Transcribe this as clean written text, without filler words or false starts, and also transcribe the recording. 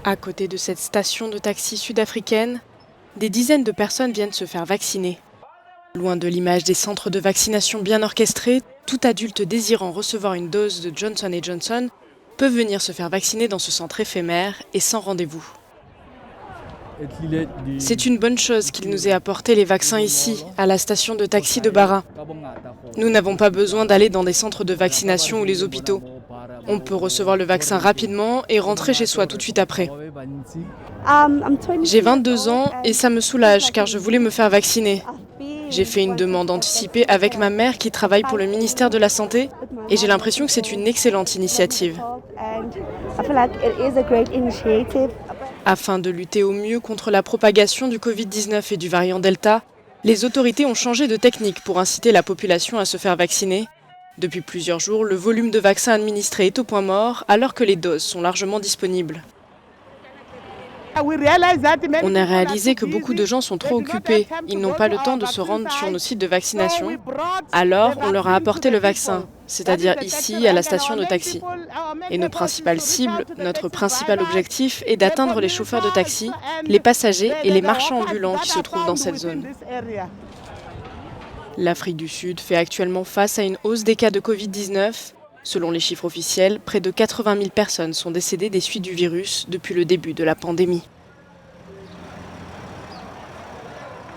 À côté de cette station de taxi sud-africaine, des dizaines de personnes viennent se faire vacciner. Loin de l'image des centres de vaccination bien orchestrés, tout adulte désirant recevoir une dose de Johnson & Johnson peut venir se faire vacciner dans ce centre éphémère et sans rendez-vous. C'est une bonne chose qu'il nous ait apporté les vaccins ici, à la station de taxi de Bara. Nous n'avons pas besoin d'aller dans des centres de vaccination ou les hôpitaux. On peut recevoir le vaccin rapidement et rentrer chez soi tout de suite après. J'ai 22 ans et ça me soulage car je voulais me faire vacciner. J'ai fait une demande anticipée avec ma mère qui travaille pour le ministère de la Santé et j'ai l'impression que c'est une excellente initiative. Afin de lutter au mieux contre la propagation du Covid-19 et du variant Delta, les autorités ont changé de technique pour inciter la population à se faire vacciner. Depuis plusieurs jours, le volume de vaccins administrés est au point mort alors que les doses sont largement disponibles. On a réalisé que beaucoup de gens sont trop occupés, ils n'ont pas le temps de se rendre sur nos sites de vaccination. Alors, on leur a apporté le vaccin, c'est-à-dire ici, à la station de taxi. Et nos principales cibles, notre principal objectif est d'atteindre les chauffeurs de taxi, les passagers et les marchands ambulants qui se trouvent dans cette zone. L'Afrique du Sud fait actuellement face à une hausse des cas de Covid-19. Selon les chiffres officiels, près de 80 000 personnes sont décédées des suites du virus depuis le début de la pandémie.